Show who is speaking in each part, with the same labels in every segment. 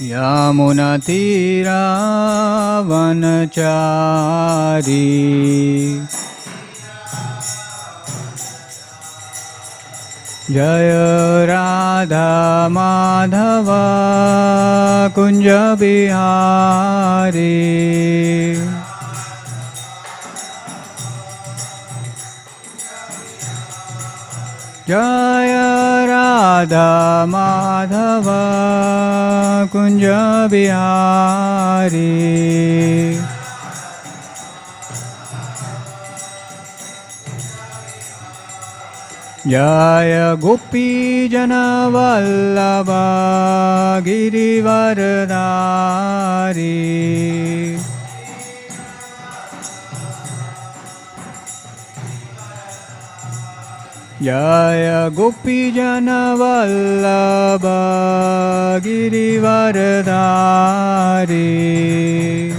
Speaker 1: Yamunatiravanachari Jaya Radha Madhava Kunja Bihari Jaya Radha Madhava Kunja Bihari Jaya Gopi Jana Vallabha Girivardhari Jaya Gopi Jana Vallabha Girivardhari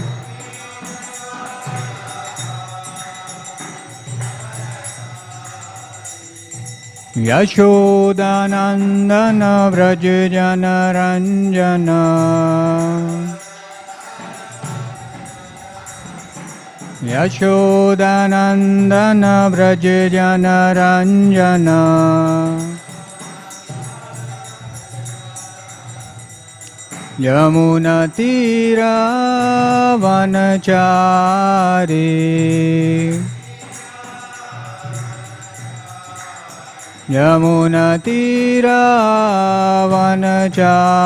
Speaker 1: Yashodanandana Vrajjana Ranjana Yashodanandana Vrajjana Ranjana Yamunatira Vanachari Yamunatira Vanachari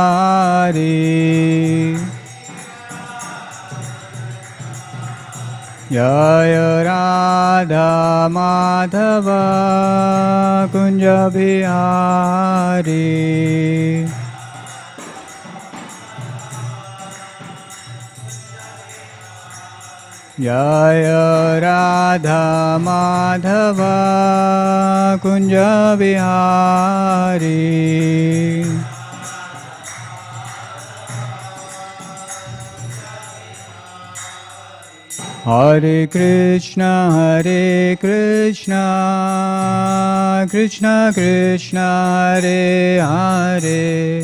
Speaker 1: Jaya Radha Madhava Kunja Bihari Jaya Radha Madhava Kunja Bihari Hare Krishna Krishna Krishna Hare Hare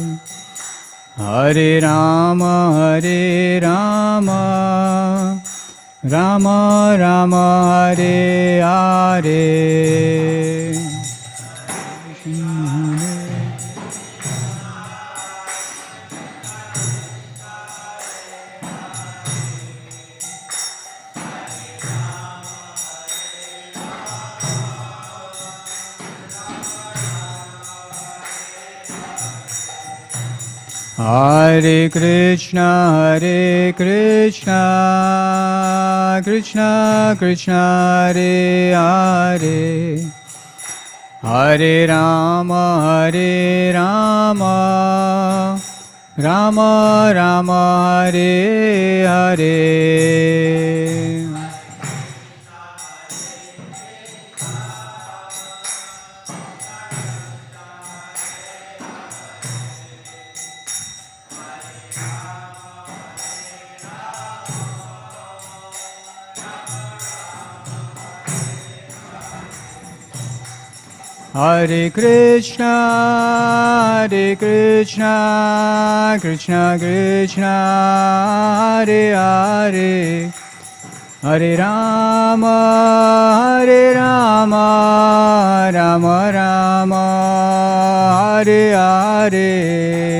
Speaker 1: Hare Rama Rama Rama Hare Hare Hare Krishna Krishna Krishna Hare Hare Hare Rama Rama Rama Hare Hare Hare Krishna Krishna Krishna Hare Hare Hare Rama Rama Rama Hare Hare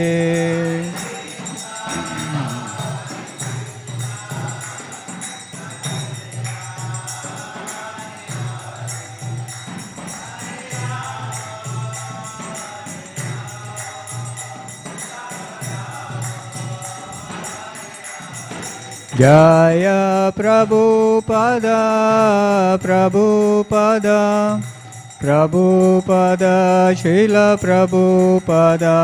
Speaker 1: Jaya Prabhupada Srila Prabhupada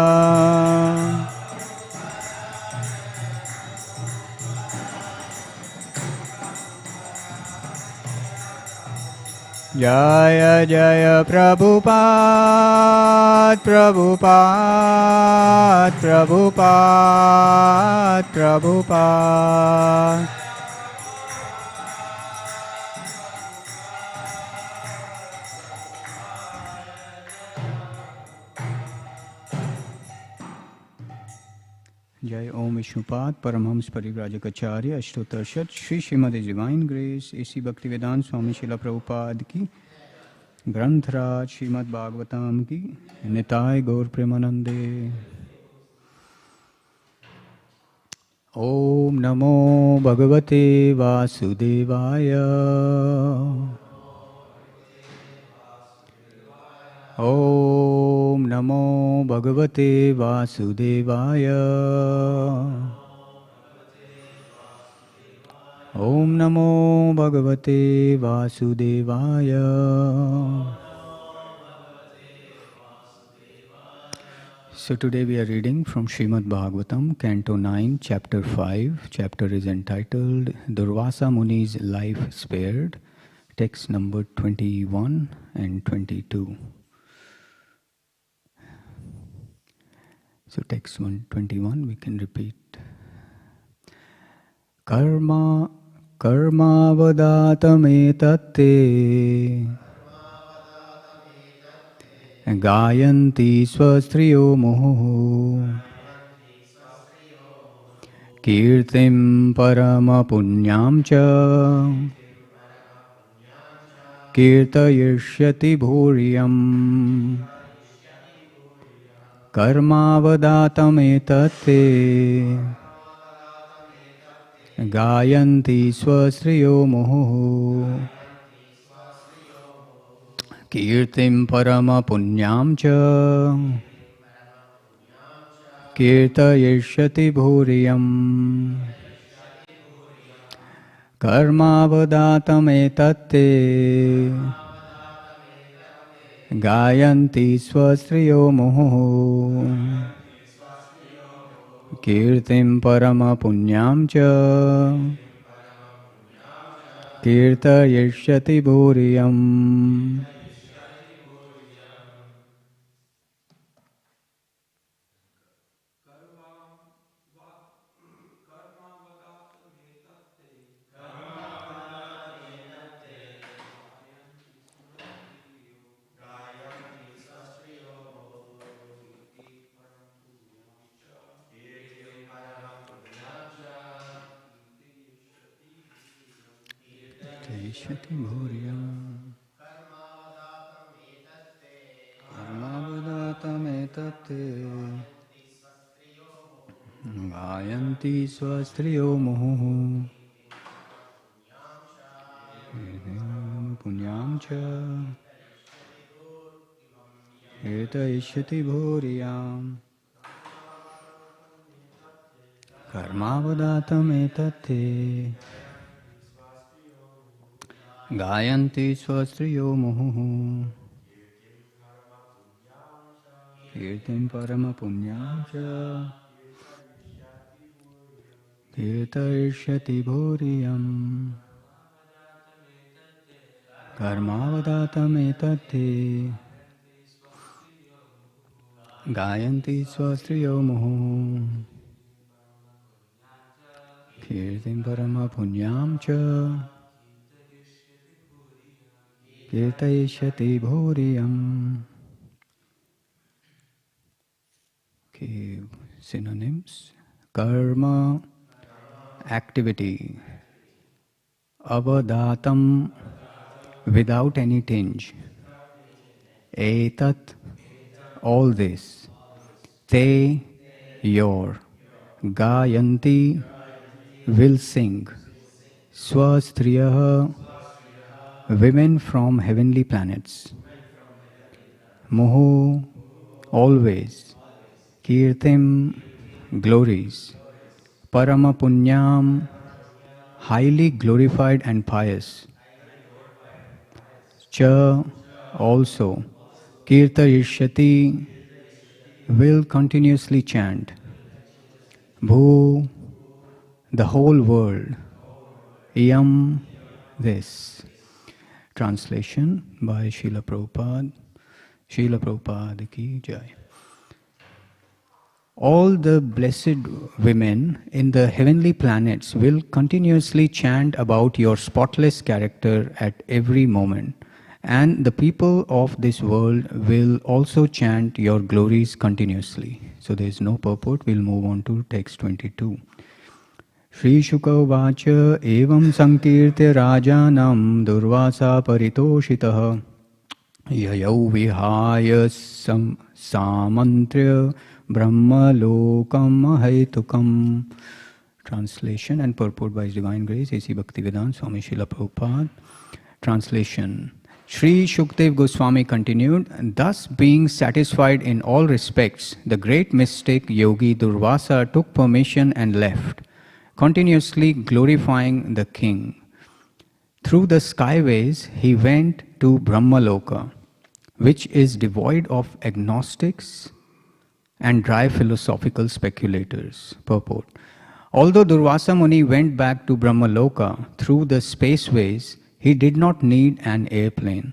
Speaker 1: Jaya Jaya Prabhupada Jai Om Vishnupad Paramhams Parivrajak Ashtotarshad Shri Śrīmad Divine Grace A.C. Bhaktivedanta Swami Srila Prabhupada ki Granthra Śrīmad Bhāgavatam ki Nitai Gaur Premanande. Om Namo Bhagavate Vasudevaya. Om Namo Bhagavate Vasudevaya. Om Namo Bhagavate Vasudevaya. So today we are reading from Śrīmad Bhāgavatam, Canto 9, Chapter 5. Chapter is entitled Durvasa Muni's Life Spared. Text number 21 and 22. So text 121 we can repeat. Karma vadatametate gayanti swastriyo muhu kirtim parama punyam cha kirtayishyati bhuryam karma vadatametate gayanti swastriyo muhu kirtim parama punyam cha kirtayishyati bhuryam karma vadatametate gayanti swastriyo muhu kirtim parama punyam cha kirtayishyati bhuryam. Kirtayishyati bhuryam karmavadatametatte gayanti swastriyo muhu punyam cha kirtayishyati bhuryam karmavadatametatte gayanti swastriyo muhu kirtim parama punyam cha kirtayishyati bhuryam karmavadatametatte gayanti swastriyo muhu kirtim parama punyam cha kirtayishyati bhuryam. Okay, synonyms. Karma, activity. Avadatam, without any tinge. Etat, all this. Te, your. Gayanti, will sing. Swastriyaha, women from heavenly planets. Muhu, always. Kirtim, glories. Parama punyam, highly glorified and pious. Cha, also. Kirtayishyati, will continuously chant. Bhu, the whole world. Yam, this. Translation by Srila Prabhupada. Srila Prabhupada ki jai. All the blessed women in the heavenly planets will continuously chant about your spotless character at every moment, and the people of this world will also chant your glories continuously. So there is no purport. We'll move on to text 22. Shri Shuka Vacha Evam Sankirtya Rajanam Durvasa Paritoshitaha Yayau Vihaya Samantrya Brahma Lokam Mahaitukam. Translation and purport by His Divine Grace, A.C. Bhaktivedanta Swami Srila Prabhupada. Translation. Sri Shukdev Goswami continued, thus being satisfied in all respects, the great mystic yogi Durvasa took permission and left, continuously glorifying the king. Through the skyways, he went to Brahmaloka, which is devoid of agnostics and dry philosophical speculators. Purport. Although Durvasa Muni went back to Brahmaloka through the spaceways, he did not need an airplane.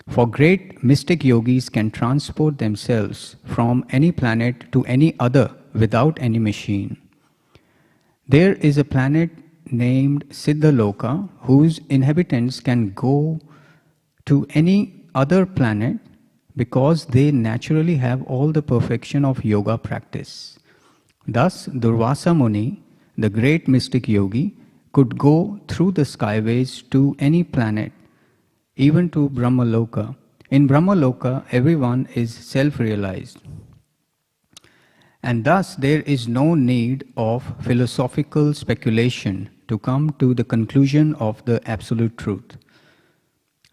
Speaker 1: For great mystic yogis can transport themselves from any planet to any other without any machine. There is a planet named Siddhaloka whose inhabitants can go to any other planet because they naturally have all the perfection of yoga practice. Thus, Durvasa Muni, the great mystic yogi, could go through the skyways to any planet, even to Brahmaloka. In Brahmaloka, everyone is self-realized. And thus, there is no need of philosophical speculation to come to the conclusion of the absolute truth.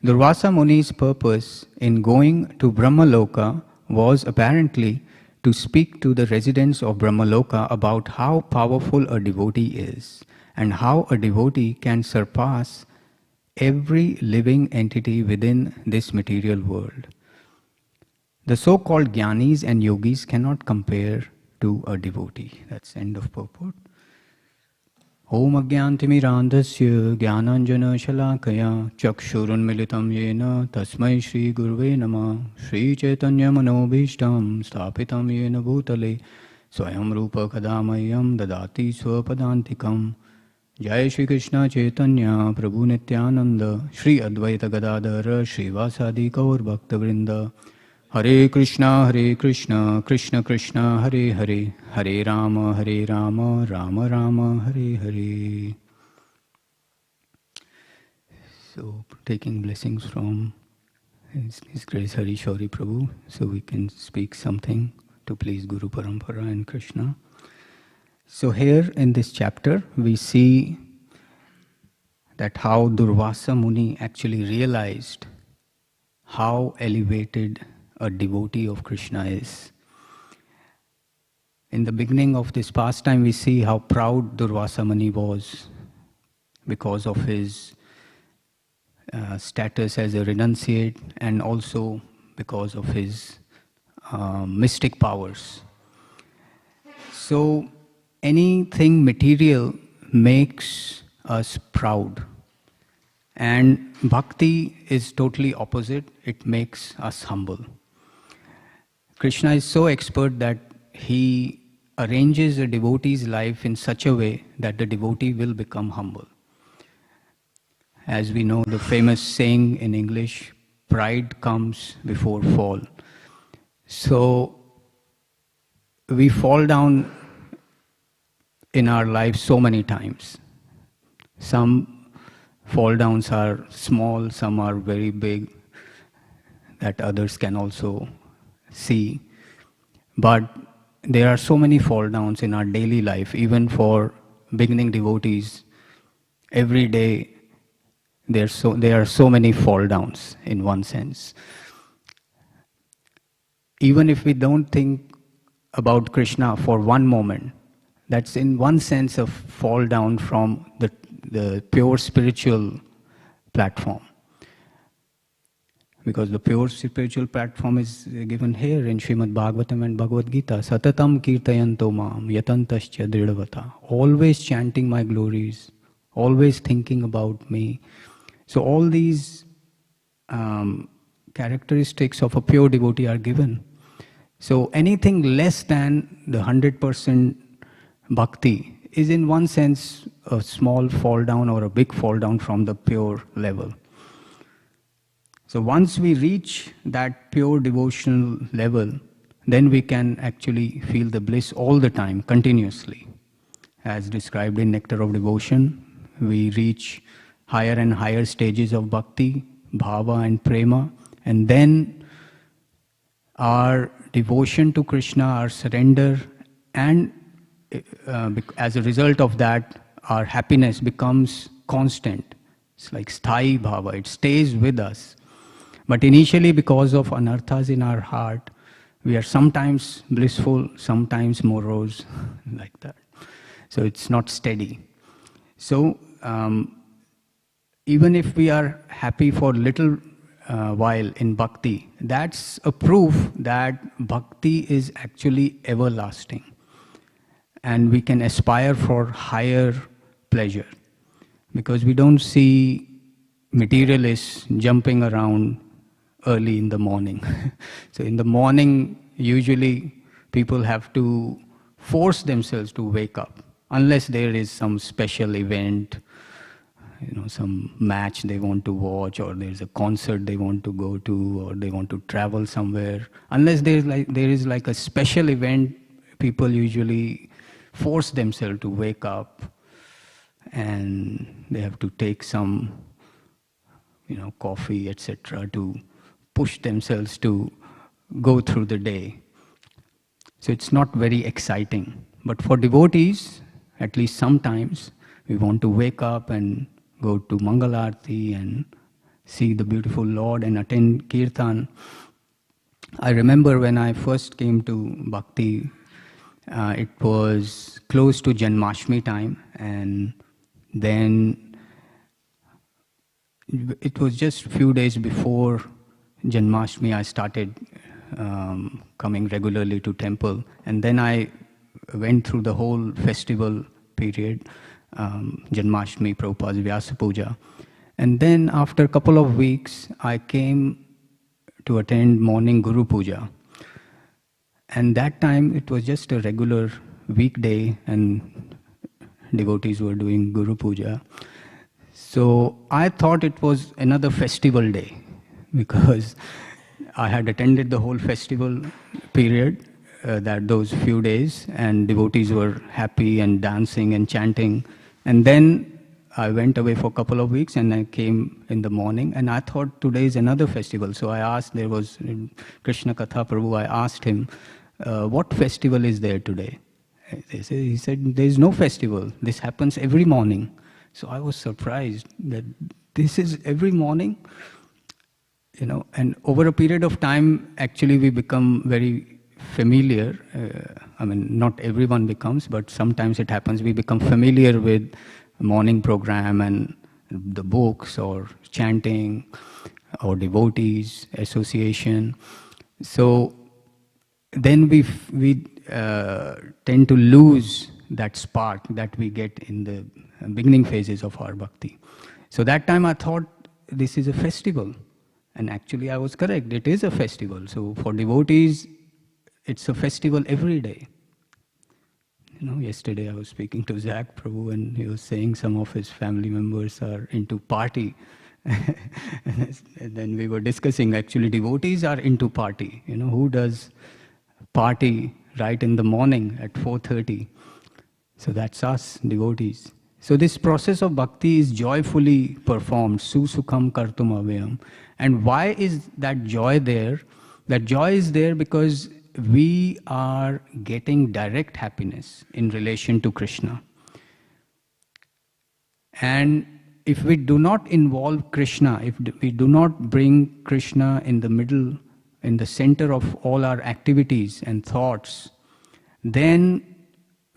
Speaker 1: Durvasa Muni's purpose in going to Brahmaloka was apparently to speak to the residents of Brahmaloka about how powerful a devotee is and how a devotee can surpass every living entity within this material world. The so-called jnanis and yogis cannot compare to a devotee. That's end of purport. Om Agyantimirandasya Jnananjana Shalakaya Chakshurunmilitam Yena Tasmai Shri Gurve Nama Shri Chaitanya Manobhishtam Sthapitam Yena Bhutale Swayam Rupa Kadamayam Dadati Swapadantikam. Jai Shri Krishna Chaitanya Prabhu Nityananda Shri Advaita Gadadhara Shri Vasadi Gaur Bhakta Vrinda. Hare Krishna, Krishna Krishna, Hare Hare, Hare Rama, Rama Rama, Hare Hare. So, taking blessings from His Grace Hari Shauri Prabhu, so we can speak something to please Guru Parampara and Krishna. So here in this chapter, we see that how Durvasa Muni actually realized how elevated a devotee of Krishna is. In the beginning of this pastime, we see how proud Durvasa Muni was because of his status as a renunciate and also because of his mystic powers. So anything material makes us proud, and bhakti is totally opposite. It makes us humble. Krishna is so expert that he arranges a devotee's life in such a way that the devotee will become humble. As we know, the famous saying in English, pride comes before fall. So we fall down in our lives so many times. Some fall downs are small, some are very big, that others can also see. But there are so many fall downs in our daily life, even for beginning devotees. Every day there are so many fall downs in one sense. Even if we don't think about Krishna for one moment, that's in one sense a fall down from the pure spiritual platform. Because the pure spiritual platform is given here in Śrīmad Bhāgavatam and Bhagavad Gita. Satatam kirtayanto mam yatantascha dridavata. Always chanting my glories, always thinking about me. So all these characteristics of a pure devotee are given. So anything less than the 100% bhakti is in one sense a small fall down or a big fall down from the pure level. So once we reach that pure devotional level, then we can actually feel the bliss all the time, continuously. As described in Nectar of Devotion, we reach higher and higher stages of bhakti, bhava and prema, and then our devotion to Krishna, our surrender, and as a result of that, our happiness becomes constant. It's like sthayi bhava, it stays with us. But initially, because of anarthas in our heart, we are sometimes blissful, sometimes morose, like that. So it's not steady. So even if we are happy for little while in bhakti, that's a proof that bhakti is actually everlasting. And we can aspire for higher pleasure. Because we don't see materialists jumping around early in the morning. So in the morning, usually people have to force themselves to wake up, unless there is some special event, some match they want to watch, or there's a concert they want to go to, or they want to travel somewhere. Unless there is like a special event, people usually force themselves to wake up, and they have to take some, coffee, etc., to push themselves to go through the day. So it's not very exciting. But for devotees, at least sometimes, we want to wake up and go to Mangalarti and see the beautiful Lord and attend kirtan. I remember when I first came to Bhakti, it was close to Janmashtami time, and then it was just a few days before Janmashtami I started coming regularly to temple, and then I went through the whole festival period, Janmashtami, Prabhupada's Vyasa Puja. And then after a couple of weeks, I came to attend morning Guru Puja. And that time it was just a regular weekday and devotees were doing Guru Puja. So I thought it was another festival day because I had attended the whole festival period, those few days, and devotees were happy and dancing and chanting. And then I went away for a couple of weeks and I came in the morning and I thought today is another festival. So I asked, there was Krishna Katha Prabhu, I asked him, what festival is there today? He said, there is no festival. This happens every morning. So I was surprised that this is every morning. And over a period of time, actually we become very familiar. Not everyone becomes, but sometimes it happens. We become familiar with morning program and the books or chanting or devotees association. So then we tend to lose that spark that we get in the beginning phases of our bhakti. So that time I thought this is a festival. And actually I was correct, it is a festival. So for devotees, it's a festival every day. Yesterday I was speaking to Zach Prabhu and he was saying some of his family members are into party. And then we were discussing, actually devotees are into party. Who does party right in the morning at 4:30? So that's us, devotees. So this process of bhakti is joyfully performed, susukham kartum avyam. And why is that joy there? That joy is there because we are getting direct happiness in relation to Krishna. And if we do not involve Krishna, if we do not bring Krishna in the middle, in the center of all our activities and thoughts, then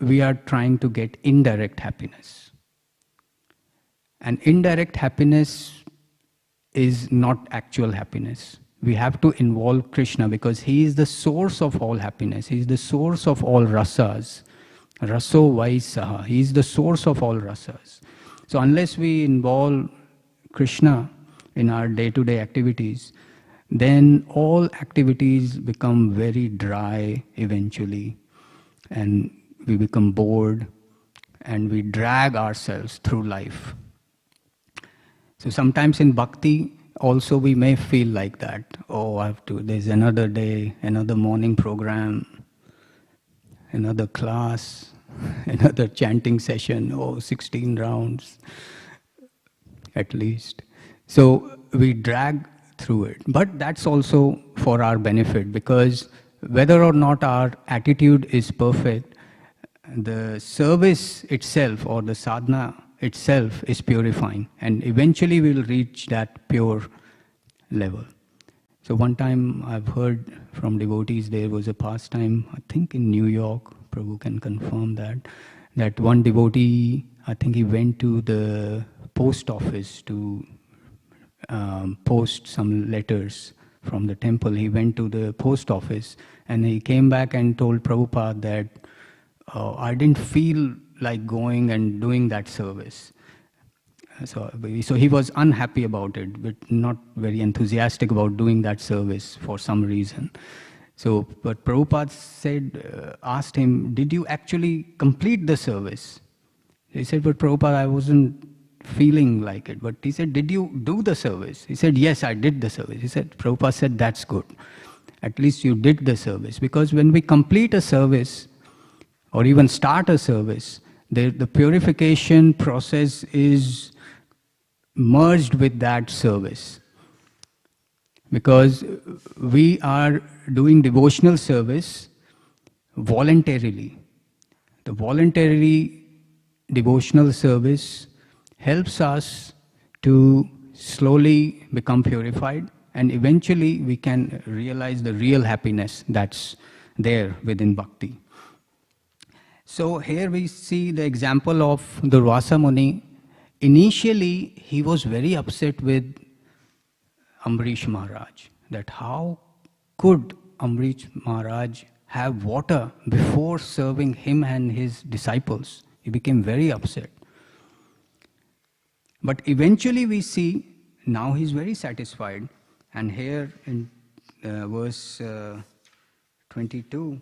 Speaker 1: we are trying to get indirect happiness. And indirect happiness is not actual happiness. We have to involve Krishna because he is the source of all happiness. He is the source of all rasas. Raso vai saha. He is the source of all rasas. So unless we involve Krishna in our day-to-day activities, then all activities become very dry eventually. And we become bored and we drag ourselves through life. So sometimes in bhakti, also we may feel like that. Oh, there's another day, another morning program, another class, another chanting session, 16 rounds at least. So we drag through it. But that's also for our benefit, because whether or not our attitude is perfect, the service itself or the sadhana itself is purifying, and eventually we'll reach that pure level. So one time I've heard from devotees, there was a pastime, I think in New York, Prabhu can confirm that one devotee, I think he went to the post office to post some letters from the temple. He went to the post office and he came back and told Prabhupada that I didn't feel like going and doing that service. So he was unhappy about it, but not very enthusiastic about doing that service for some reason. So, but Prabhupada asked him, did you actually complete the service? He said, but Prabhupada, I wasn't feeling like it. But he said, did you do the service? He said, yes, I did the service. He said, Prabhupada said, that's good. At least you did the service. Because when we complete a service, or even start a service, the purification process is merged with that service. Because we are doing devotional service voluntarily. The voluntary devotional service helps us to slowly become purified, and eventually we can realize the real happiness that's there within bhakti. So here we see the example of Durvasa Muni. Initially, he was very upset with Amrish Maharaj, that how could Amrish Maharaj have water before serving him and his disciples? He became very upset. But eventually we see, now he's very satisfied. And here in verse 22,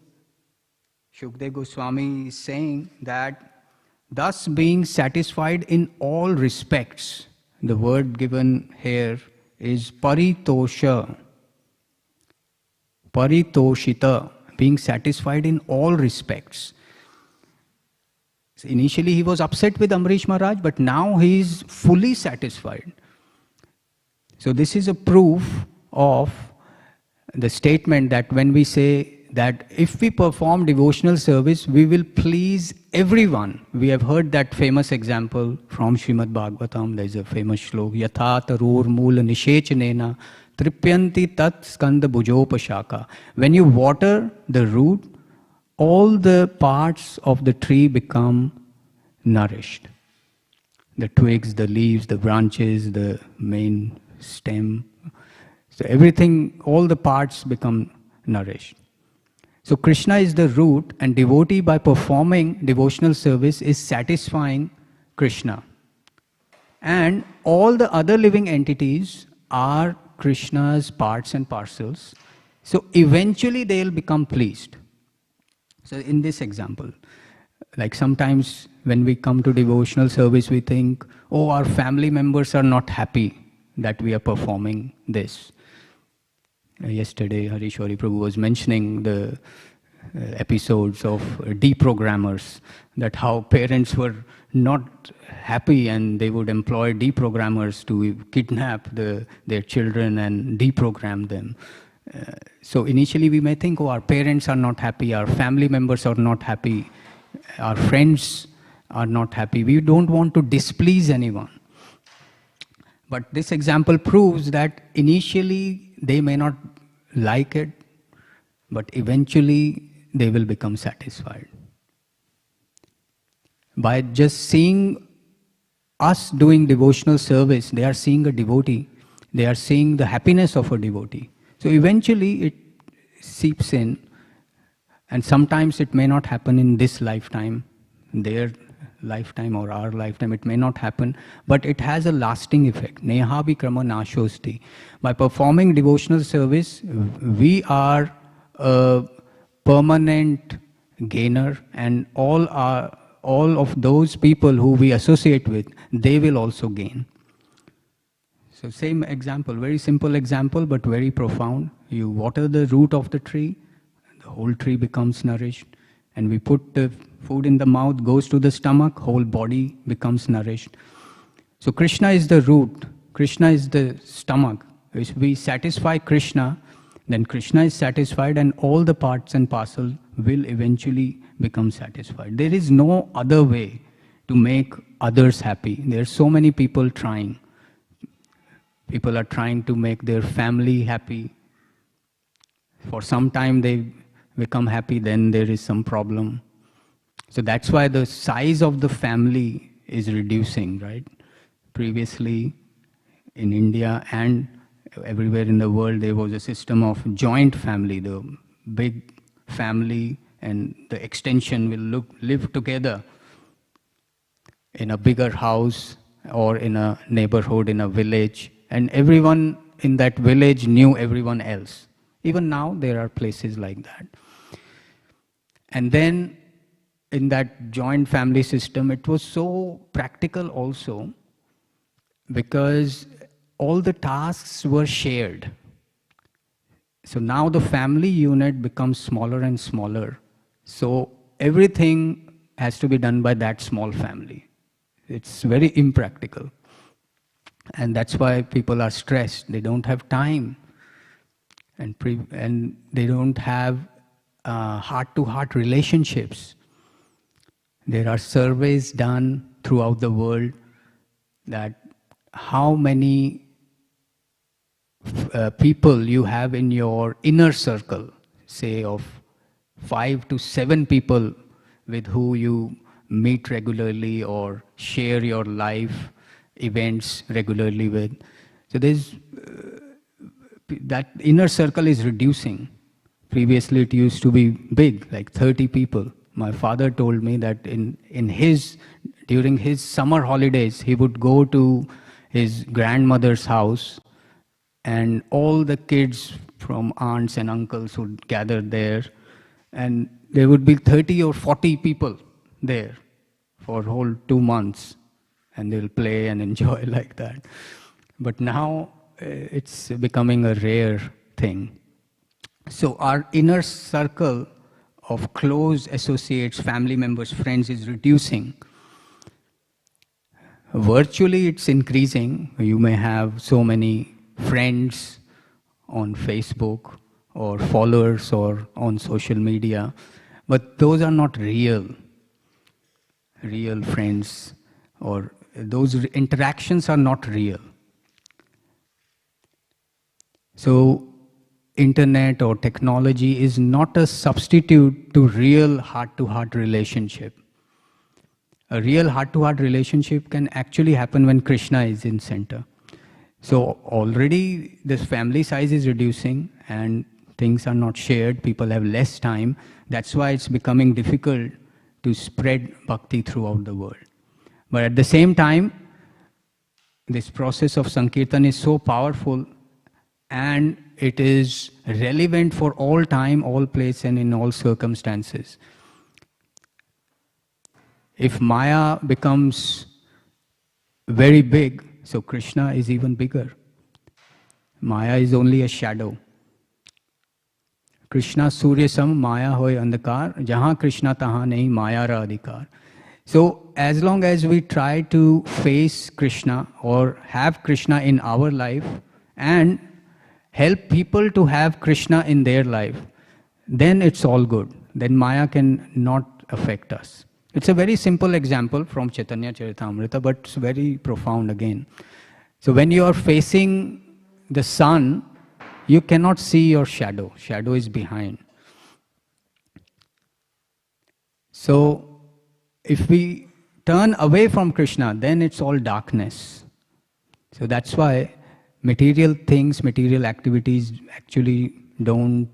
Speaker 1: Shukdev Goswami is saying that, thus being satisfied in all respects, the word given here is paritosha, paritoshita, being satisfied in all respects. So initially he was upset with Amrish Maharaj, but now he is fully satisfied. So this is a proof of the statement that when we say that if we perform devotional service, we will please everyone. We have heard that famous example from Śrīmad Bhāgavatam. There is a famous shlok, Yatha tarur moola nishechanena tripyanti tat skanda bhujopashaka. When you water the root, all the parts of the tree become nourished. The twigs, the leaves, the branches, the main stem. So everything, all the parts become nourished. So Krishna is the root, and devotee by performing devotional service is satisfying Krishna. And all the other living entities are Krishna's parts and parcels. So eventually they will become pleased. So in this example, like sometimes when we come to devotional service, we think, oh, our family members are not happy that we are performing this. Yesterday, Harishwari Prabhu was mentioning the episodes of deprogrammers, that how parents were not happy and they would employ deprogrammers to kidnap their children and deprogram them. So initially we may think, oh, our parents are not happy, our family members are not happy, our friends are not happy. We don't want to displease anyone. But this example proves that initially they may not like it, but eventually they will become satisfied. By just seeing us doing devotional service, they are seeing a devotee, they are seeing the happiness of a devotee. So eventually it seeps in, and sometimes it may not happen in this lifetime, their lifetime or our lifetime, it may not happen, but it has a lasting effect. Neha vikrama nashosti. By performing devotional service, we are a permanent gainer, and all of those people who we associate with, they will also gain. So same example, very simple example, but very profound. You water the root of the tree, the whole tree becomes nourished. And we put the food in the mouth, goes to the stomach, whole body becomes nourished. So Krishna is the root, Krishna is the stomach. If we satisfy Krishna, then Krishna is satisfied and all the parts and parcel will eventually become satisfied. There is no other way to make others happy. There are so many people trying. People are trying to make their family happy. For some time they become happy, then there is some problem. So that's why the size of the family is reducing, right? Previously, in India and everywhere in the world, there was a system of joint family. The big family and the extension will live together in a bigger house or in a neighborhood, in a village. And everyone in that village knew everyone else. Even now, there are places like that. And then, in that joint family system, it was so practical also because all the tasks were shared. So now the family unit becomes smaller and smaller. So everything has to be done by that small family. It's very impractical. And that's why people are stressed. They don't have time. And they don't have heart-to-heart relationships. There are surveys done throughout the world that how many people you have in your inner circle, say of 5 to 7 people with who you meet regularly or share your life events regularly with. So there's that inner circle is reducing. Previously it used to be big, like 30 people. My father told me that during his summer holidays, he would go to his grandmother's house and all the kids from aunts and uncles would gather there and there would be 30 or 40 people there for whole 2 months and they'll play and enjoy like that. But now it's becoming a rare thing. So our inner circle of close associates, family members, friends is reducing. Virtually it's increasing. You may have so many friends on Facebook or followers or on social media, but those are not real friends, or those interactions are not real. So internet or technology is not a substitute to real heart-to-heart relationship. A real heart-to-heart relationship can actually happen when Krishna is in center. So already this family size is reducing and things are not shared, people have less time. That's why it's becoming difficult to spread bhakti throughout the world. But at the same time, this process of Sankirtan is so powerful and it is relevant for all time, all place and in all circumstances. If Maya becomes very big, so Krishna is even bigger. Maya is only a shadow. Krishna Surya Sam Maya hoy andhakar, jahan Krishna tahan nahi Maya ra adhikar. So as long as we try to face Krishna or have Krishna in our life and help people to have Krishna in their life, then it's all good. Then Maya can not affect us. It's a very simple example from Chaitanya Charitamrita, but it's very profound again. So when you are facing the sun, you cannot see your shadow. Shadow is behind. So if we turn away from Krishna, then it's all darkness. So that's why material things, material activities actually don't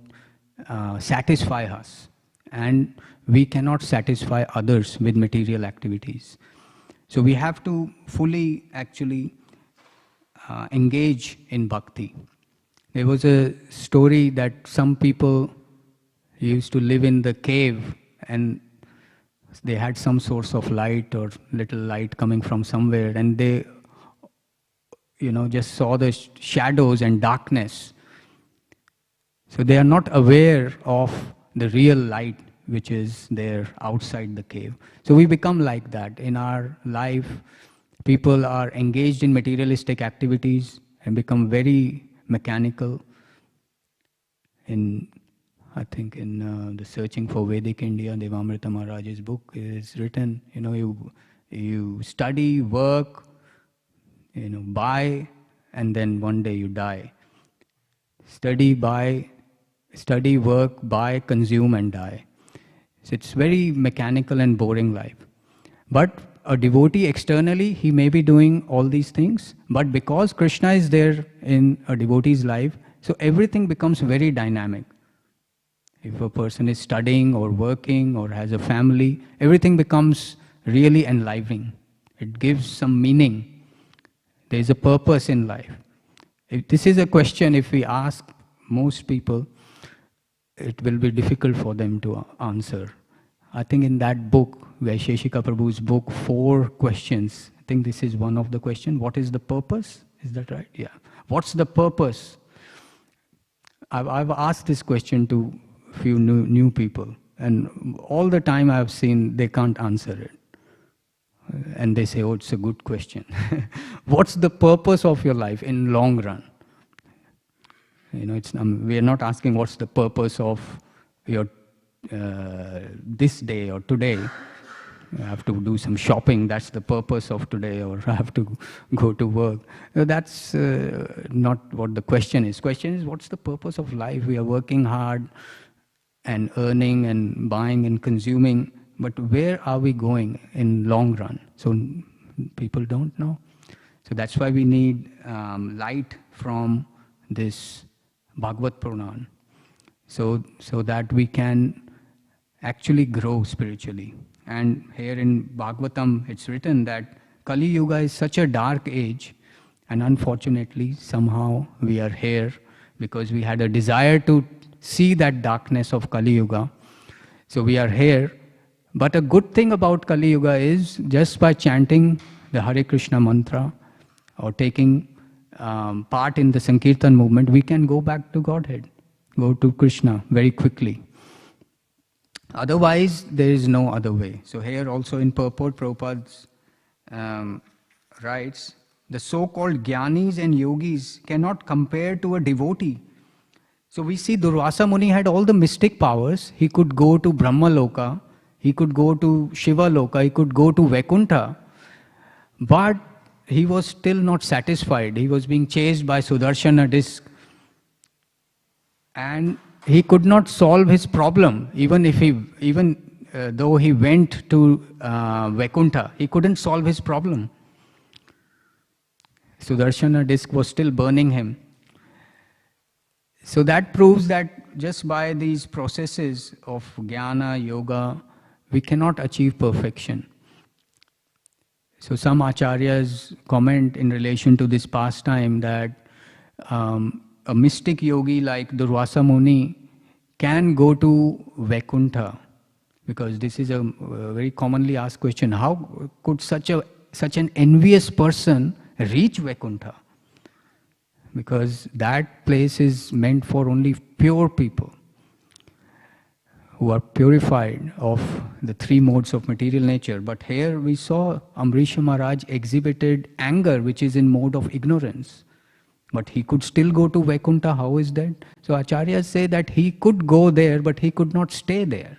Speaker 1: satisfy us. And we cannot satisfy others with material activities. So we have to fully actually engage in bhakti. There was a story that some people used to live in the cave and they had some source of light or little light coming from somewhere, and they just saw the shadows and darkness. So they are not aware of the real light which is there outside the cave. So we become like that. In our life, people are engaged in materialistic activities and become very mechanical. I think in the Searching for Vedic India, Devamrita Maharaj's book is written, you study, work, buy, and then one day you die. Study, work, buy, consume, and die. So it's very mechanical and boring life. But a devotee externally, he may be doing all these things, but because Krishna is there in a devotee's life, so everything becomes very dynamic. If a person is studying or working or has a family, everything becomes really enlivening. It gives some meaning. There is a purpose in life. If this is a question, if we ask most people, it will be difficult for them to answer. I think in that book, Vaisheshika Prabhu's book, 4 questions. I think this is one of the questions. What is the purpose? Is that right? Yeah. What's the purpose? I've asked this question to a few new people, and all the time I've seen they can't answer it. And they say, oh, it's a good question. What's the purpose of your life in long run? We are not asking what's the purpose of your this day or today. I have to do some shopping, that's the purpose of today, or I have to go to work. That's not what the question is. Question is, what's the purpose of life? We are working hard and earning and buying and consuming, but where are we going in long run? So people don't know. So that's why we need light from this Bhagavad Puran, so that we can actually grow spiritually. And here in Bhagavatam, it's written that Kali-yuga is such a dark age, and unfortunately, somehow we are here because we had a desire to see that darkness of Kali-yuga. So we are here. But a good thing about Kali-yuga is just by chanting the Hare Krishna mantra or taking part in the Sankirtan movement, we can go back to Godhead, go to Krishna very quickly. Otherwise, there is no other way. So here also in purport, Prabhupada writes, the so-called Jnanis and Yogis cannot compare to a devotee. So we see Durvasa Muni had all the mystic powers. He could go to Brahma Loka, he could go to Shiva Loka, he could go to Vaikuntha, but he was still not satisfied. He was being chased by Sudarshana disc, and he could not solve his problem. Even though he went to Vaikuntha, he couldn't solve his problem. Sudarshana disc was still burning him. So that proves that just by these processes of jnana, yoga, we cannot achieve perfection. So some acharyas comment in relation to this pastime that a mystic yogi like Durvasa Muni can go to Vaikuntha, because this is a very commonly asked question. How could such an envious person reach Vaikuntha? Because that place is meant for only pure people who are purified of the 3 modes of material nature. But here we saw Amrisha Maharaj exhibited anger, which is in mode of ignorance. But he could still go to Vaikuntha. How is that? So acharyas say that he could go there, but he could not stay there.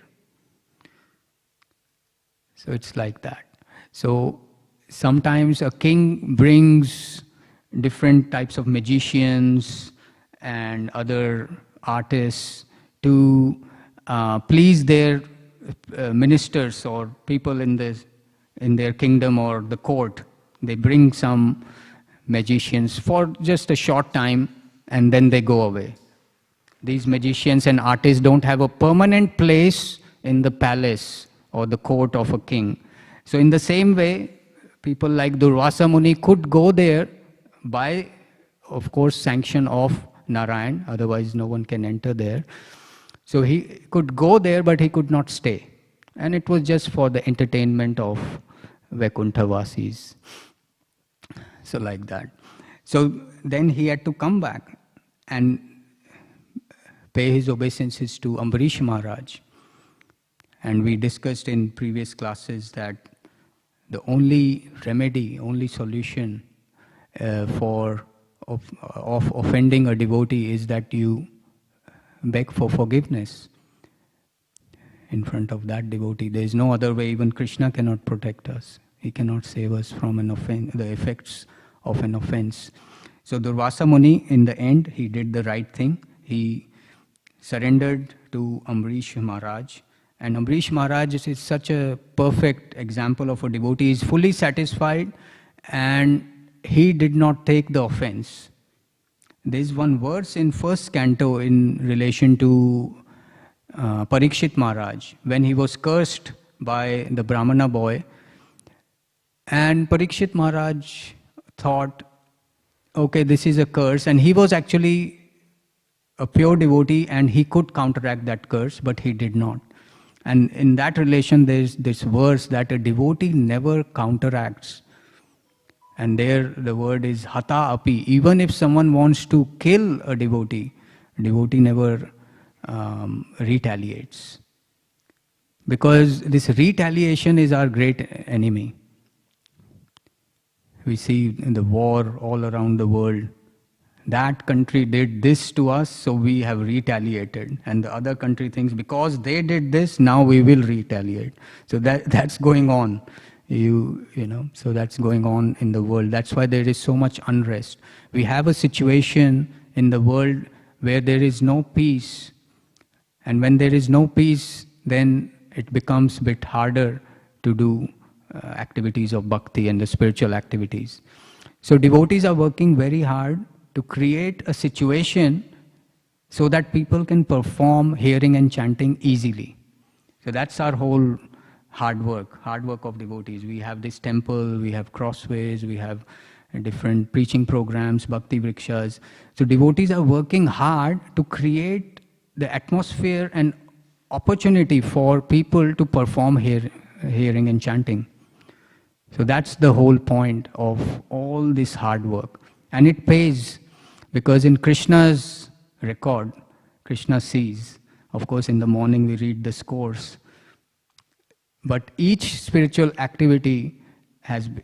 Speaker 1: So it's like that. So sometimes a king brings different types of magicians and other artists to please their ministers or people in their kingdom or the court. They bring some magicians for just a short time and then they go away. These magicians and artists don't have a permanent place in the palace or the court of a king. So in the same way, people like Durvasa Muni could go there by, of course, sanction of Narayan, otherwise no one can enter there. So he could go there, but he could not stay. And it was just for the entertainment of Vaikuntha Vasis. So like that. So then he had to come back and pay his obeisances to Ambarish Maharaj. And we discussed in previous classes that the only remedy, only solution of offending a devotee is that you beg for forgiveness in front of that devotee. There is no other way. Even Krishna cannot protect us. He cannot save us from the effects of an offense. So Durvasa Muni, in the end, he did the right thing. He surrendered to Ambarish Maharaj. And Ambarish Maharaj is such a perfect example of a devotee. He is fully satisfied and he did not take the offense. There is one verse in first canto in relation to Parikshit Maharaj, when he was cursed by the Brahmana boy. And Parikshit Maharaj thought, okay, this is a curse. And he was actually a pure devotee and he could counteract that curse, but he did not. And in that relation, there's this verse that a devotee never counteracts. And there the word is hata api. Even if someone wants to kill a devotee never retaliates. Because this retaliation is our great enemy. We see in the war all around the world, that country did this to us, so we have retaliated. And the other country thinks, because they did this, now we will retaliate. So that's going on. So that's going on in the world. That's why there is so much unrest. We have a situation in the world where there is no peace. And when there is no peace, then it becomes a bit harder to do activities of bhakti and the spiritual activities. So devotees are working very hard to create a situation so that people can perform hearing and chanting easily. So that's our whole hard work of devotees. We have this temple, we have crossways, we have different preaching programs, bhakti vrikshas. So devotees are working hard to create the atmosphere and opportunity for people to perform hearing and chanting. So that's the whole point of all this hard work. And it pays, because in Krishna's record, Krishna sees. Of course, in the morning we read the scores. But each spiritual activity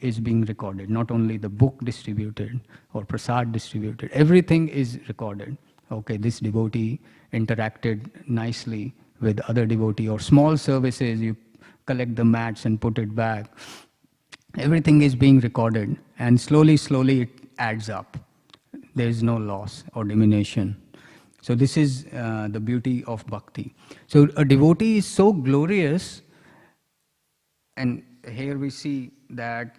Speaker 1: is being recorded. Not only the book distributed or prasad distributed. Everything is recorded. Okay, this devotee interacted nicely with other devotee, or small services, you collect the mats and put it back. Everything is being recorded, and slowly it adds up. There is no loss or diminution. So this is the beauty of bhakti. So a devotee is so glorious, and here we see that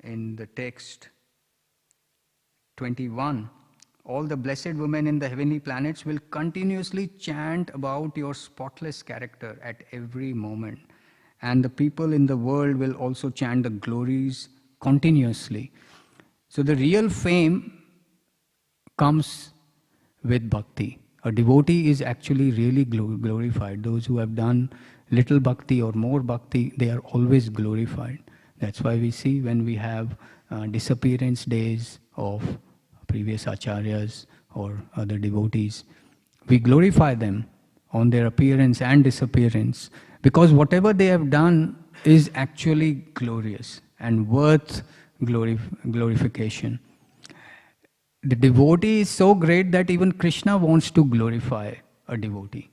Speaker 1: in the text 21, all the blessed women in the heavenly planets will continuously chant about your spotless character at every moment. And the people in the world will also chant the glories continuously. So the real fame comes with bhakti. A devotee is actually really glorified. Those who have done little bhakti or more bhakti, they are always glorified. That's why we see when we have disappearance days of previous acharyas or other devotees, we glorify them on their appearance and disappearance, because whatever they have done is actually glorious and worth glorification. The devotee is so great that even Krishna wants to glorify a devotee.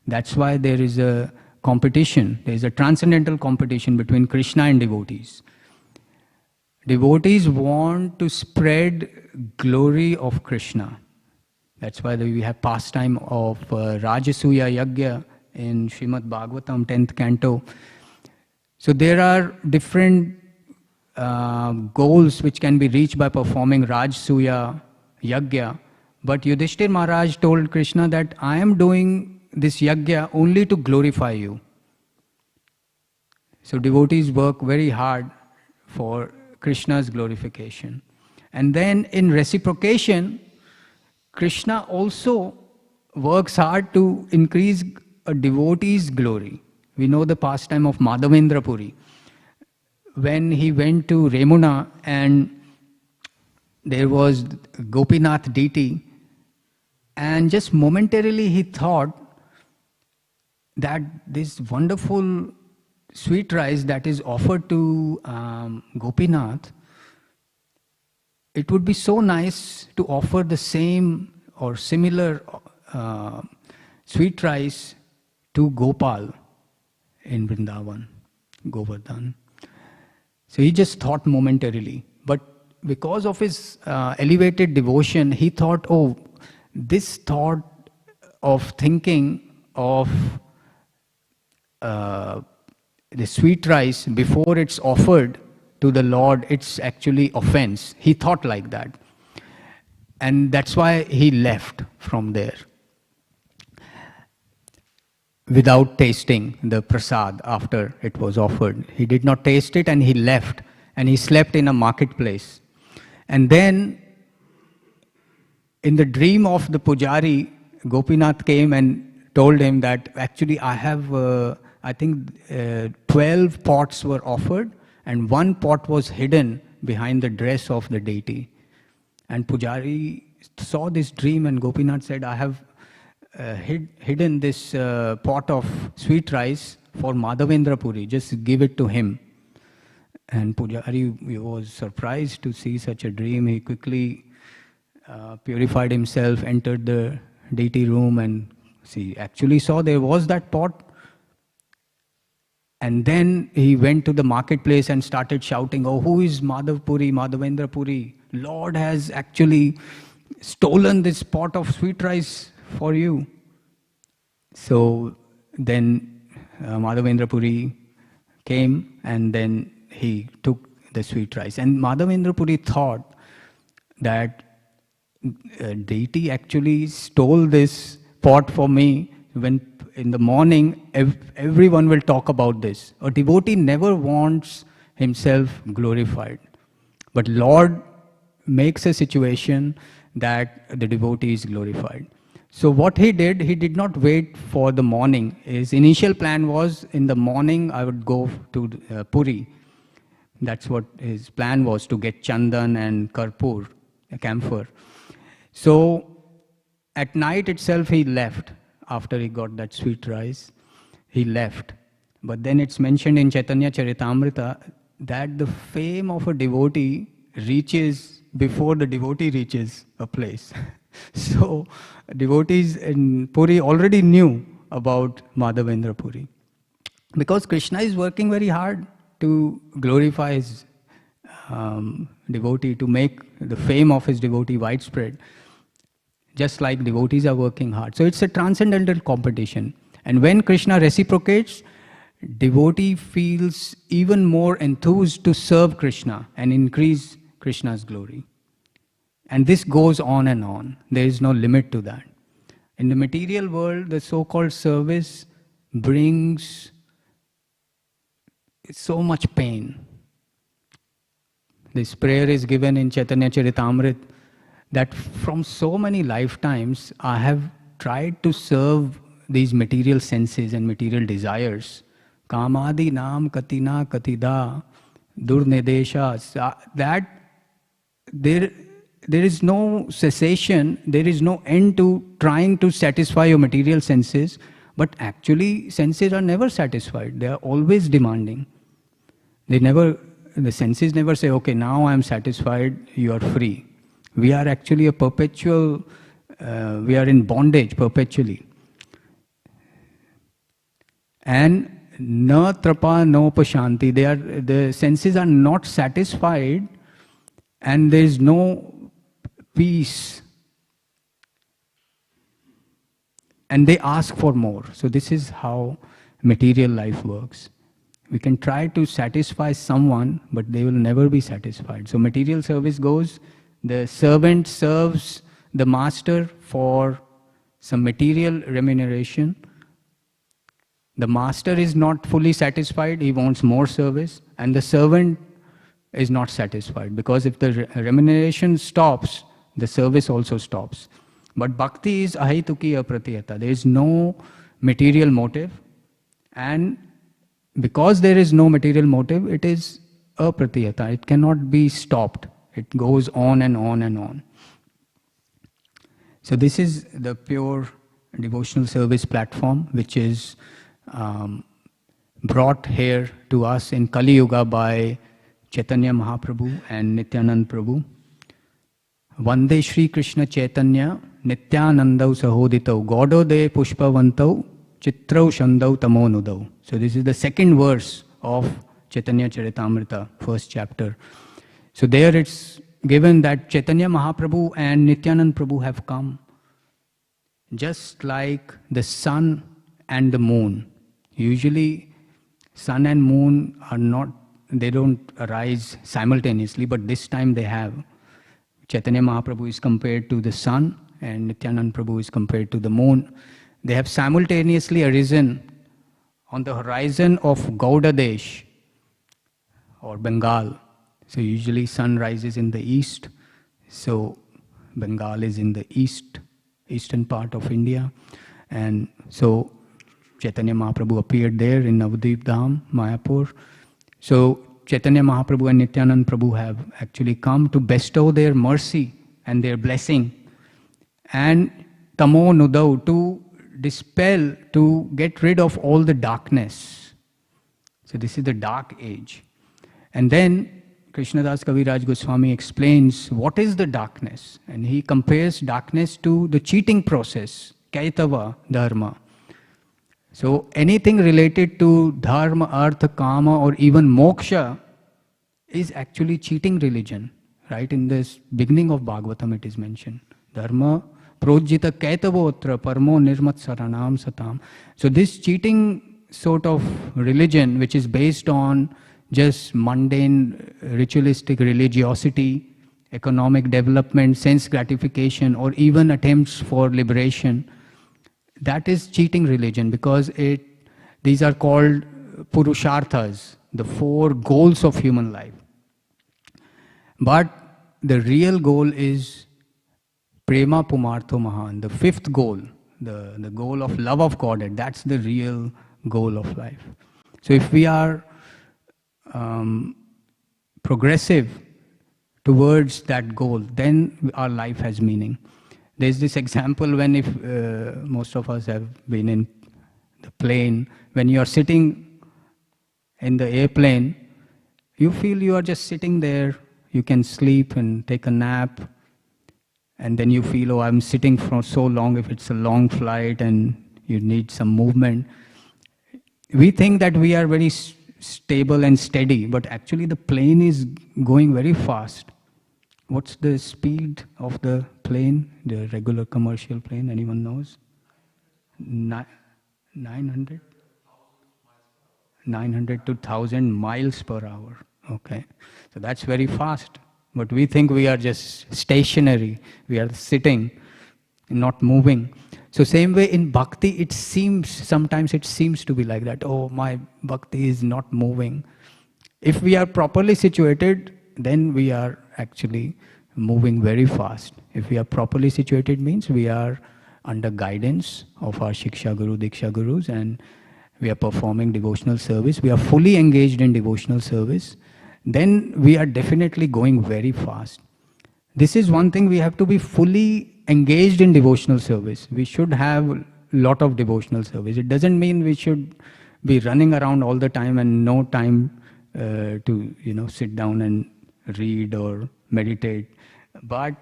Speaker 1: That's why there is a competition. There is a transcendental competition between Krishna and devotees. Devotees want to spread glory of Krishna. That's why we have pastime of Rajasuya Yagya in Śrīmad Bhāgavatam, 10th canto. So there are different goals which can be reached by performing Rajasuya Yagya. But Yudhishthir Maharaj told Krishna that I am doing this Yagya only to glorify you. So devotees work very hard for Krishna's glorification. And then in reciprocation, Krishna also works hard to increase a devotee's glory. We know the pastime of Madhavendra Puri. When he went to Remuna and there was Gopinath deity, and just momentarily he thought that this wonderful sweet rice that is offered to Gopinath, it would be so nice to offer the same or similar sweet rice to Gopal in Vrindavan, Govardhan. So he just thought momentarily. But because of his elevated devotion, he thought, oh, this thought of thinking of the sweet rice before it's offered to the Lord, it's actually offense. He thought like that. And that's why he left from there without tasting the prasad after it was offered. He did not taste it and he left. And he slept in a marketplace. And then in the dream of the pujari, Gopinath came and told him that actually I have, I think 12 pots were offered and one pot was hidden behind the dress of the deity. And pujari saw this dream and Gopinath said, I have hidden this pot of sweet rice for Madhavendra Puri, just give it to him. And pujari was surprised to see such a dream. He quickly purified himself, entered the deity room and actually saw there was that pot. And then he went to the marketplace and started shouting, oh, who is Madhav Puri, Madhavendra Puri? Lord has actually stolen this pot of sweet rice for you. So then Madhavendra Puri came and then he took the sweet rice. And Madhavendra Puri thought that deity actually stole this pot for me. When in the morning everyone will talk about this. A devotee never wants himself glorified. But Lord makes a situation that the devotee is glorified. So what he did not wait for the morning. His initial plan was in the morning I would go to Puri. That's what his plan was, to get chandan and karpur, a camphor. So at night itself he left. After he got that sweet rice, he left. But then it's mentioned in Chaitanya Charitamrita that the fame of a devotee reaches before the devotee reaches a place. So devotees in Puri already knew about Madhavendra Puri. Because Krishna is working very hard to glorify his devotee, to make the fame of his devotee widespread. Just like devotees are working hard. So it's a transcendental competition. And when Krishna reciprocates, devotee feels even more enthused to serve Krishna and increase Krishna's glory. And this goes on and on. There is no limit to that. In the material world, the so-called service brings so much pain. This prayer is given in Chaitanya Charitamrita that from so many lifetimes I have tried to serve these material senses and material desires. Kamadi nam katina katida durnedesha. That there is no cessation, there is no end to trying to satisfy your material senses, but actually senses are never satisfied. They are always demanding. The senses never say, okay, now I am satisfied, you are free. We are actually a perpetual, we are in bondage perpetually. And na trapa no pashanti, the senses are not satisfied and there is no peace. And they ask for more. So this is how material life works. We can try to satisfy someone, but they will never be satisfied. So material service goes, the servant serves the master for some material remuneration. The master is not fully satisfied, he wants more service, and the servant is not satisfied, because if the remuneration stops, the service also stops. But bhakti is ahituki apratiyata. There is no material motive, and because there is no material motive, it is apratiyata. It cannot be stopped. It goes on and on and on. So this is the pure devotional service platform, which is brought here to us in Kali-yuga by Chaitanya Mahaprabhu and Nityanand Prabhu. Vande Shri Krishna Chaitanya Nityanandau Sahoditau Gaudode Pushpavantau Chitrau Shandau Tamonudau. So this is the second verse of Chaitanya Charitamrita, first chapter. So there it's given that Chaitanya Mahaprabhu and Nityanand Prabhu have come just like the sun and the moon. Usually sun and moon are not, they don't arise simultaneously, but this time they have. Chaitanya Mahaprabhu is compared to the sun and Nityanand Prabhu is compared to the moon. They have simultaneously arisen on the horizon of Gaudadesh or Bengal. So usually sun rises in the east, so Bengal is in the eastern part of India. And so Chaitanya Mahaprabhu appeared there in Navadvip Dham, Mayapur. So Chaitanya Mahaprabhu and Nityanand Prabhu have actually come to bestow their mercy and their blessing. And Tamo Nudau, to dispel, to get rid of all the darkness. So this is the dark age. And then Krishnadas Kaviraj Goswami explains what is the darkness. And he compares darkness to the cheating process, Kaitava Dharma. So anything related to dharma, artha, kama, or even moksha is actually cheating religion. Right? In this beginning of Bhagavatam it is mentioned. Dharma projita kaitavotra parmo nirmat saranam satam. So this cheating sort of religion, which is based on just mundane ritualistic religiosity, economic development, sense gratification, or even attempts for liberation, that is cheating religion, because these are called purusharthas, the 4 goals of human life. But the real goal is prema pumartho mahan, the 5th goal, the goal of love of Godhead. That's the real goal of life. So if we are progressive towards that goal, then our life has meaning. There's this example when if most of us have been in the plane, when you are sitting in the airplane, you feel you are just sitting there, you can sleep and take a nap, and then you feel, oh, I'm sitting for so long if it's a long flight and you need some movement. We think that we are very stable and steady, but actually the plane is going very fast. What's the speed of the plane, the regular commercial plane? Anyone knows? 900? 900 to 1000 miles per hour. Okay. So that's very fast. But we think we are just stationary. We are sitting, not moving. So same way in bhakti, sometimes it seems to be like that. Oh, my bhakti is not moving. If we are properly situated, then we are actually moving very fast. If we are properly situated means we are under guidance of our Shiksha Guru, Diksha Gurus, and we are performing devotional service. We are fully engaged in devotional service. Then we are definitely going very fast. This is one thing, we have to be fully engaged in devotional service. We should have a lot of devotional service. It doesn't mean we should be running around all the time and no time to sit down and read or meditate. But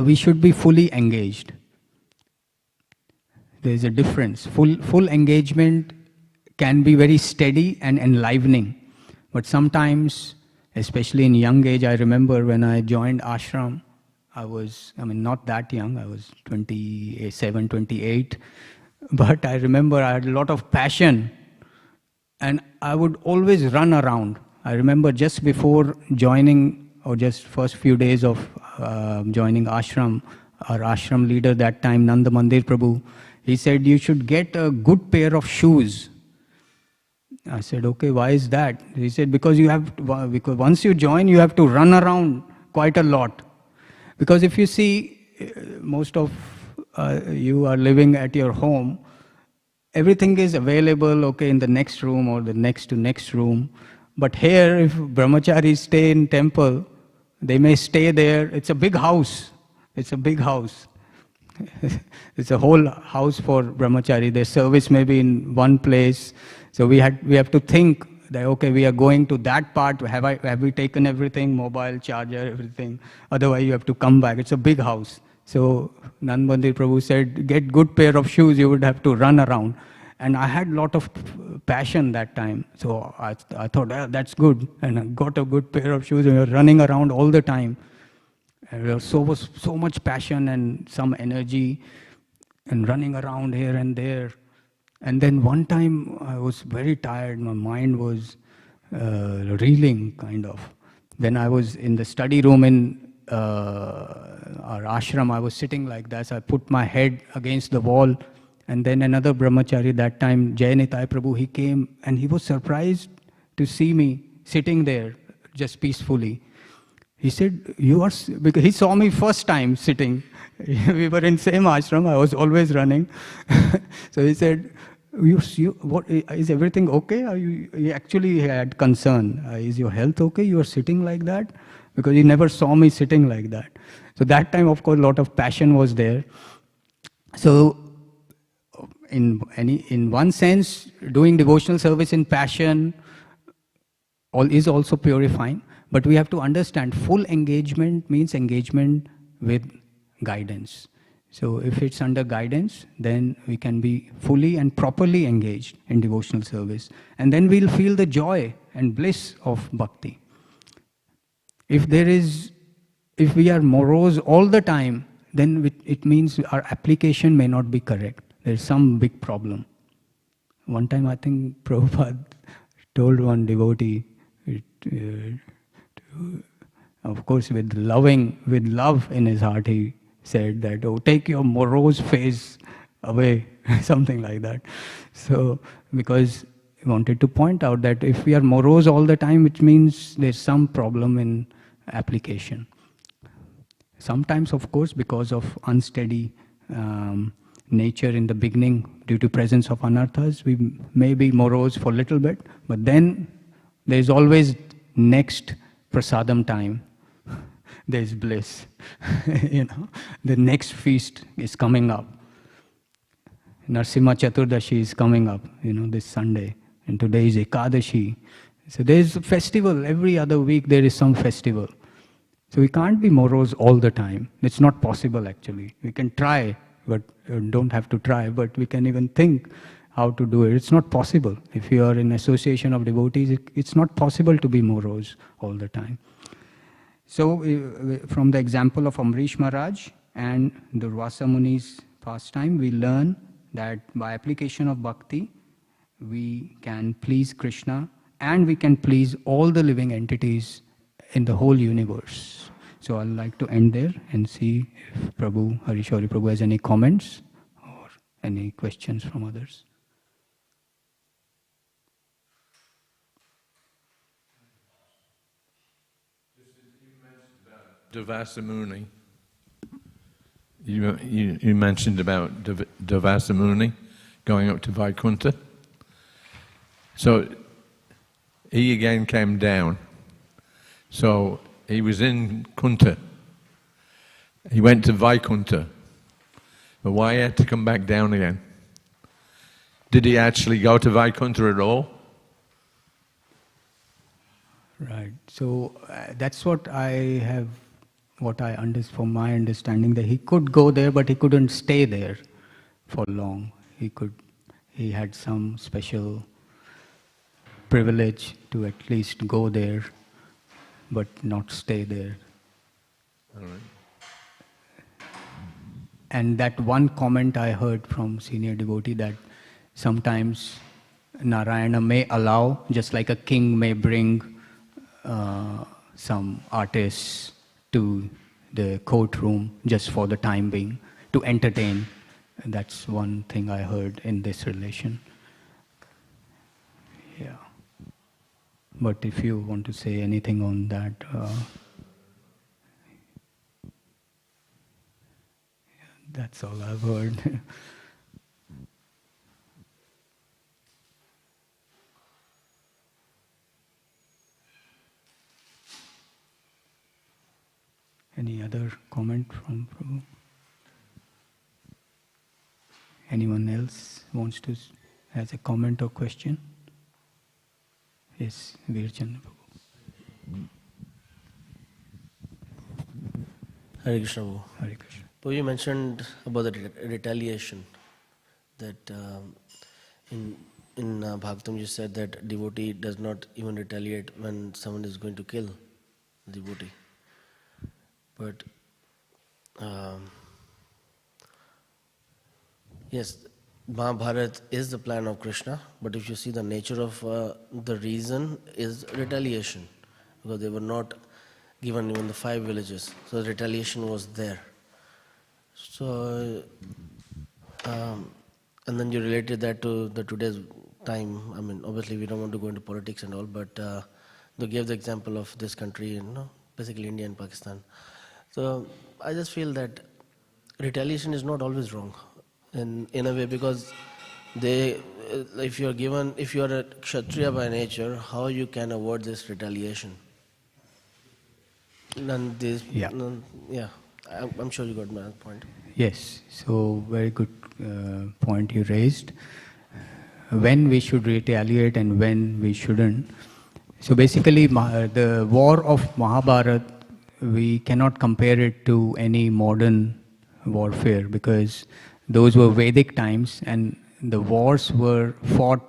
Speaker 1: we should be fully engaged. There is a difference. Full engagement can be very steady and enlivening. But sometimes, especially in young age, I remember when I joined ashram, I was not that young, I was 27, 28. But I remember I had a lot of passion and I would always run around. I remember just before joining, or just first few days of joining ashram, our ashram leader that time, Nanda Mandir Prabhu, he said, you should get a good pair of shoes. I said, okay, why is that? He said, because once you join, you have to run around quite a lot. Because if you see, most of you are living at your home, everything is available, okay, in the next room or the next to next room. But here, if brahmacharis stay in temple, they may stay there. It's a big house. It's a big house. It's a whole house for brahmachari. Their service may be in one place. So we have to think that, okay, we are going to that part. Have we taken everything, mobile, charger, everything? Otherwise, you have to come back. It's a big house. So Nanbandir Prabhu said, get good pair of shoes, you would have to run around. And I had a lot of passion that time. So I thought, that's good. And I got a good pair of shoes and we were running around all the time. And there was so much passion and some energy and running around here and there. And then one time I was very tired. My mind was reeling, kind of. When I was in the study room in our ashram, I was sitting like that. I put my head against the wall, and then another brahmachari that time, Jai Nitai Prabhu, he came and he was surprised to see me sitting there just peacefully. He said, because he saw me first time sitting. We were in same ashram, I was always running. So he said, what, is everything okay? He actually had concern. Is your health okay? You are sitting like that? Because he never saw me sitting like that. So that time, of course, a lot of passion was there. So in one sense, doing devotional service in passion is also purifying. But we have to understand, full engagement means engagement with guidance. So if it's under guidance, then we can be fully and properly engaged in devotional service. And then we'll feel the joy and bliss of bhakti. If we are morose all the time, then it means our application may not be correct. There's some big problem. One time I think Prabhupada told one devotee, of course with love in his heart, he said that, oh, take your morose face away, something like that. So, because he wanted to point out that if we are morose all the time, it means there's some problem in application. Sometimes, of course, because of unsteady nature in the beginning, due to presence of anarthas, we may be morose for a little bit, but then there's always next prasadam time. There's bliss. The next feast is coming up. Narsimha Chaturdashi is coming up, this Sunday. And today is Ekadashi. So there's a festival. Every other week there is some festival. So we can't be morose all the time. It's not possible, actually. We can try, but don't have to try, but we can even think how to do it. It's not possible. If you are in association of devotees, it's not possible to be morose all the time. So from the example of Amrish Maharaj and Durvasa Muni's pastime, we learn that by application of bhakti, we can please Krishna and we can please all the living entities in the whole universe. So I'd like to end there and see if Harishori Prabhu has any comments or any questions from others.
Speaker 2: Devasa Muni. You mentioned about Devasa Muni going up to Vaikuntha. So he again came down. So he was in Kunta. He went to Vaikuntha. But why he had to come back down again? Did he actually go to Vaikuntha at all?
Speaker 1: Right. So that's what from my understanding, that he could go there, but he couldn't stay there for long. He had some special privilege to at least go there, but not stay there.
Speaker 2: All right.
Speaker 1: And that one comment I heard from senior devotee, that sometimes Narayana may allow, just like a king may bring some artists to the courtroom just for the time being, to entertain. And that's one thing I heard in this relation. Yeah. But if you want to say anything on that, that's all I've heard. other comment from Prabhu? Anyone else wants to has a comment or question? Yes, Veerchandra Prabhu.
Speaker 3: Hare Krishna. Prabhu.
Speaker 1: Hare Krishna.
Speaker 3: Prabhu, you mentioned about the retaliation, that in Bhagavatam you said that devotee does not even retaliate when someone is going to kill the devotee. But yes, Mahabharata is the plan of Krishna, but if you see the nature of the reason is retaliation, because they were not given even the 5 villages, so retaliation was there. So, and then you related that to the today's time. I mean, obviously we don't want to go into politics and all, but they gave the example of this country, basically India and Pakistan. So I just feel that retaliation is not always wrong, in a way, because if you are a Kshatriya by nature, how you can avoid this retaliation? And this,
Speaker 1: Yeah.
Speaker 3: I'm sure you got my point.
Speaker 1: Yes, so very good point you raised. When we should retaliate and when we shouldn't. So basically, the war of Mahabharata, we cannot compare it to any modern warfare, because those were Vedic times and the wars were fought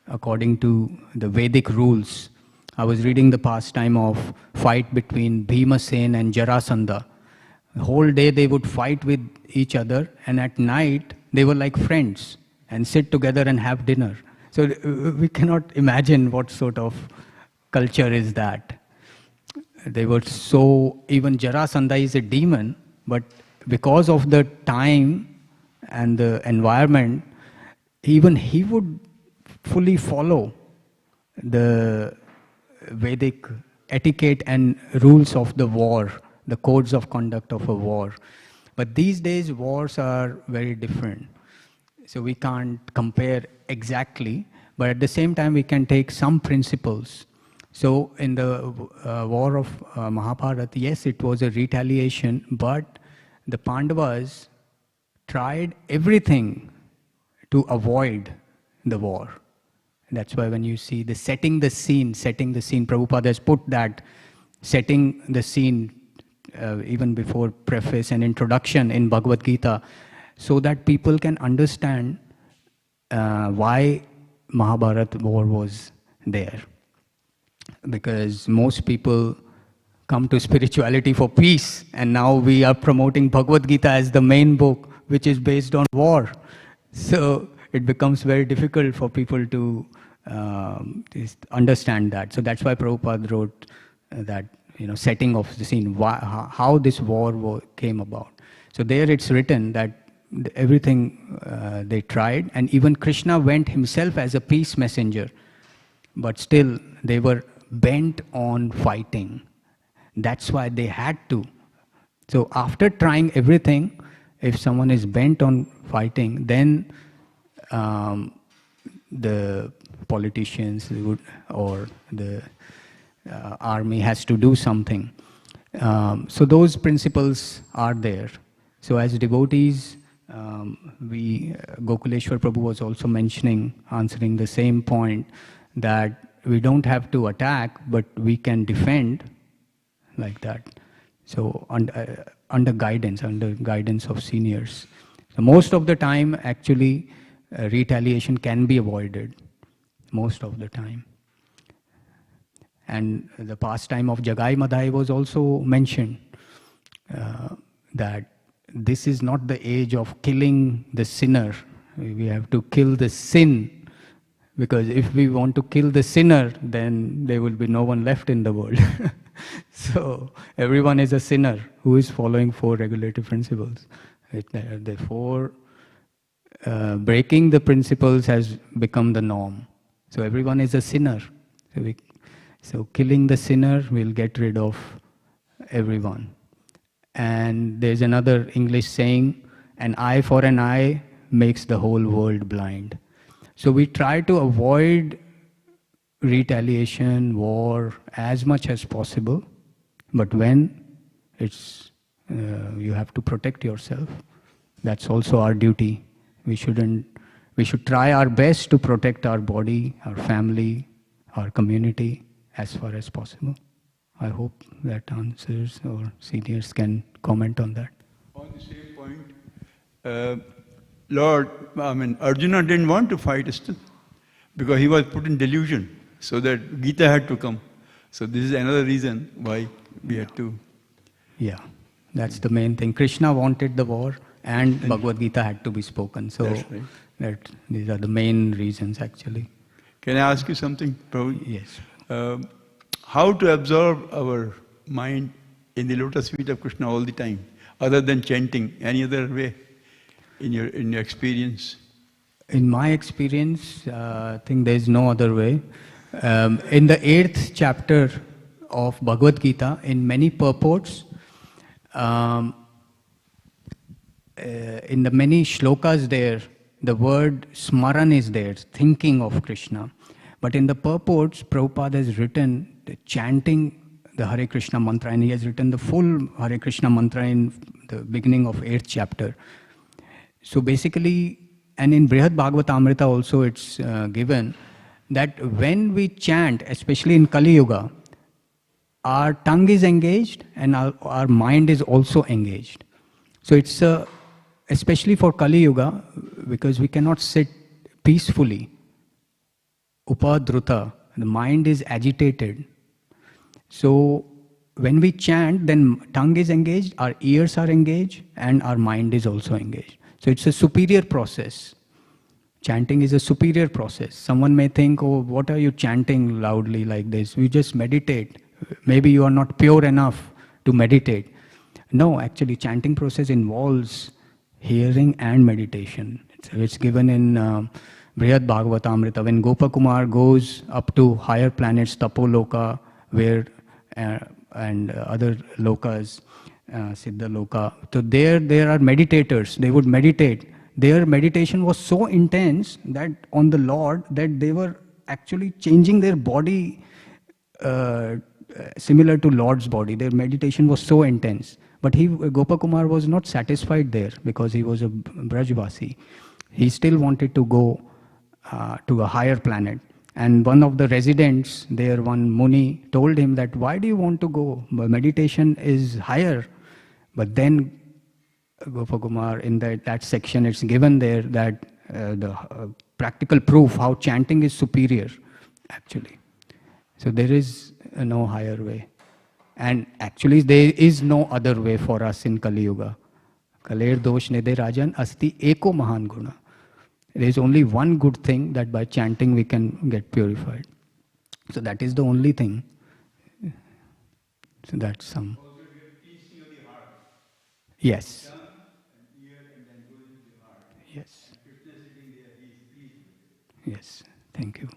Speaker 1: according to the Vedic rules. I was reading the pastime of fight between Bhimasen and Jarasandha. The whole day they would fight with each other, and at night they were like friends and sit together and have dinner. So we cannot imagine what sort of culture is that. They were so, even Jarasandha is a demon, but because of the time and the environment, even he would fully follow the Vedic etiquette and rules of the war, the codes of conduct of a war. But these days wars are very different. So we can't compare exactly, but at the same time we can take some principles. So in the war of Mahabharata, yes, it was a retaliation, but the Pandavas tried everything to avoid the war. That's why when you see the setting the scene, Prabhupada has put that setting the scene even before preface and introduction in Bhagavad Gita, so that people can understand why Mahabharata war was there. Because most people come to spirituality for peace, and now we are promoting Bhagavad Gita as the main book, which is based on war. So it becomes very difficult for people to understand that. So that's why Prabhupada wrote that, setting of the scene, how this war came about. So there it's written that everything they tried, and even Krishna went himself as a peace messenger, but still they were bent on fighting. That's why they had to. So after trying everything, if someone is bent on fighting, then the politicians or the army has to do something. So those principles are there. So as devotees, Gokuleshwar Prabhu was also answering the same point, that we don't have to attack, but we can defend, like that. So under guidance of seniors. So most of the time, actually, retaliation can be avoided. Most of the time. And the pastime of Jagai Madhai was also mentioned, that this is not the age of killing the sinner. We have to kill the sin. Because if we want to kill the sinner, then there will be no one left in the world. So everyone is a sinner who is following 4 regulative principles. Therefore, breaking the principles has become the norm. So everyone is a sinner. So killing the sinner will get rid of everyone. And there's another English saying, an eye for an eye makes the whole world blind. So we try to avoid retaliation, war, as much as possible. But when it's you have to protect yourself. That's also our duty. We should try our best to protect our body, our family, our community as far as possible. I hope that answers, or seniors can comment on that.
Speaker 4: On the same point, Arjuna didn't want to fight still, because he was put in delusion, so that Gita had to come. So this is another reason why we had to.
Speaker 1: Yeah, that's the main thing. Krishna wanted the war, and Bhagavad Gita had to be spoken. So
Speaker 4: That's right.
Speaker 1: these are the main reasons, actually.
Speaker 4: Can I ask you something, Prabhu?
Speaker 1: Yes.
Speaker 4: How to absorb our mind in the lotus feet of Krishna all the time, other than chanting? Any other way in your experience?
Speaker 1: In my experience, I think there is no other way. In the 8th chapter of Bhagavad Gita, in many purports, in the many shlokas there, the word smaran is there, thinking of Krishna. But in the purports, Prabhupada has written the chanting the Hare Krishna mantra, and he has written the full Hare Krishna mantra in the beginning of 8th chapter. So basically, and in Brihad Bhagavatamrita also it's given that when we chant, especially in Kali-yuga, our tongue is engaged and our mind is also engaged. So it's especially for Kali-yuga, because we cannot sit peacefully. Upadruta, the mind is agitated. So when we chant, then tongue is engaged, our ears are engaged, and our mind is also engaged. So it's a superior process. Chanting is a superior process. Someone may think, oh, what are you chanting loudly like this? We just meditate. Maybe you are not pure enough to meditate. No, actually, chanting process involves hearing and meditation. It's given in Brihad Bhagavatamrita. When Gopakumar goes up to higher planets, Tapoloka, where and other lokas, Siddha Loka. So there are meditators. They would meditate. Their meditation was so intense that on the Lord that they were actually changing their body similar to Lord's body. Their meditation was so intense. But Gopakumar was not satisfied there because he was a Brajvasi. He still wanted to go to a higher planet. And one of the residents there, one Muni, told him that, why do you want to go? Meditation is higher. But then Gopakumar, in that section, it's given there that the practical proof how chanting is superior, actually. So there is no higher way. And actually there is no other way for us in Kali Yuga. Kaler dosh nede rajan asti eko mahan guna. There is only one good thing, that by chanting we can get purified. So that is the only thing. So that's some.
Speaker 4: Also get peace of the heart.
Speaker 1: Yes.
Speaker 4: Tongue and ear, and then goes into the heart.
Speaker 1: Yes.
Speaker 4: And Krishna sitting there, he is pleased with it.
Speaker 1: Yes. Thank you.